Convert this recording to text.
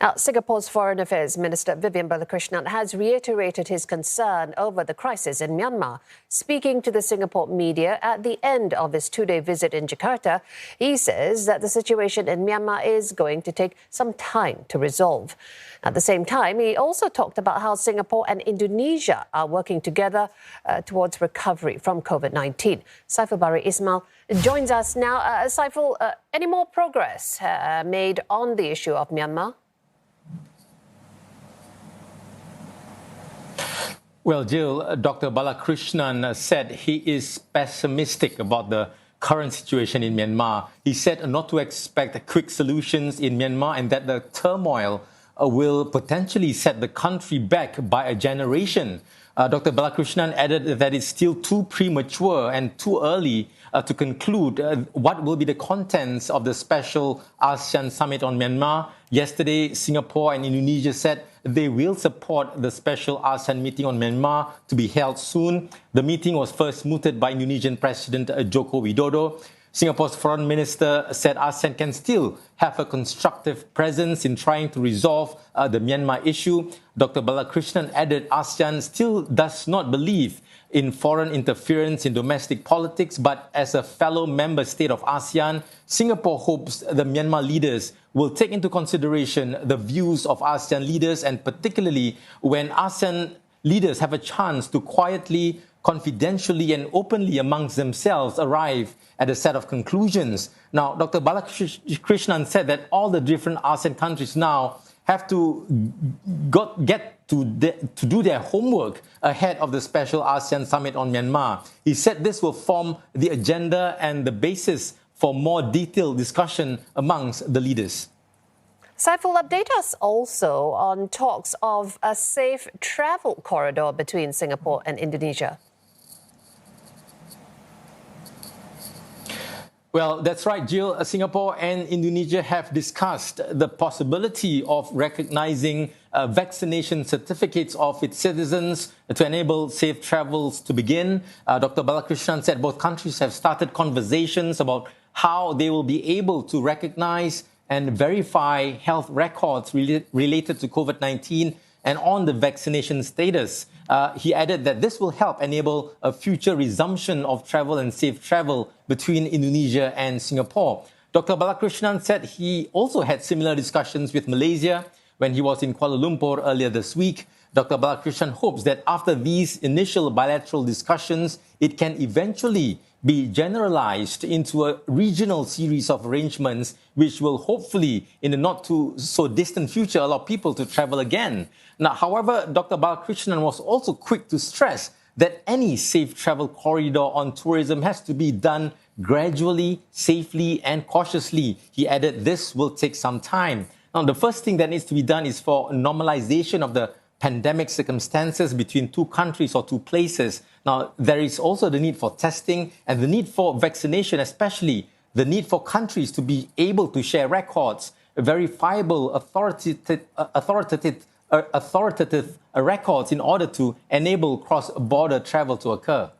Now, Singapore's Foreign Affairs Minister Vivian Balakrishnan has reiterated his concern over the crisis in Myanmar. Speaking to the Singapore media at the end of his two-day visit in Jakarta, he says that the situation in Myanmar is going to take some time to resolve. At the same time, he also talked about how Singapore and Indonesia are working together towards recovery from COVID-19. Saiful Bari Ismail joins us now. Saiful, any more progress made on the issue of Myanmar? Well, Jill, Dr. Balakrishnan said he is pessimistic about the current situation in Myanmar. He said not to expect quick solutions in Myanmar and that the turmoil will potentially set the country back by a generation. Dr. Balakrishnan added that it's still too premature and too early to conclude what will be the contents of the special ASEAN summit on Myanmar. Yesterday, Singapore and Indonesia said they will support the special ASEAN meeting on Myanmar to be held soon. The meeting was first mooted by Indonesian President Joko Widodo. Singapore's foreign minister said ASEAN can still have a constructive presence in trying to resolve the Myanmar issue. Dr. Balakrishnan added ASEAN still does not believe in foreign interference in domestic politics, but as a fellow member state of ASEAN, Singapore hopes the Myanmar leaders will take into consideration the views of ASEAN leaders, and particularly when ASEAN leaders have a chance to quietly, confidentially and openly amongst themselves arrive at a set of conclusions. Now, Dr. Balakrishnan said that all the different ASEAN countries now have to get to do their homework ahead of the special ASEAN summit on Myanmar. He said this will form the agenda and the basis for more detailed discussion amongst the leaders. Saiful, update us also on talks of a safe travel corridor between Singapore and Indonesia. Well, that's right, Jill. Singapore and Indonesia have discussed the possibility of recognizing vaccination certificates of its citizens to enable safe travels to begin. Dr. Balakrishnan said both countries have started conversations about how they will be able to recognize and verify health records related to COVID-19 and on the vaccination status. He added that this will help enable a future resumption of travel and safe travel between Indonesia and Singapore. Dr. Balakrishnan said he also had similar discussions with Malaysia when he was in Kuala Lumpur earlier this week. Dr. Balakrishnan hopes that after these initial bilateral discussions, it can eventually be generalized into a regional series of arrangements which will hopefully, in the not-too-so-distant future, allow people to travel again. Now, however, Dr. Balakrishnan was also quick to stress that any safe travel corridor on tourism has to be done gradually, safely and cautiously. He added this will take some time. Now, the first thing that needs to be done is for normalization of the pandemic circumstances between two countries or two places. Now, there is also the need for testing and the need for vaccination, especially the need for countries to be able to share records, verifiable, authoritative records in order to enable cross-border travel to occur.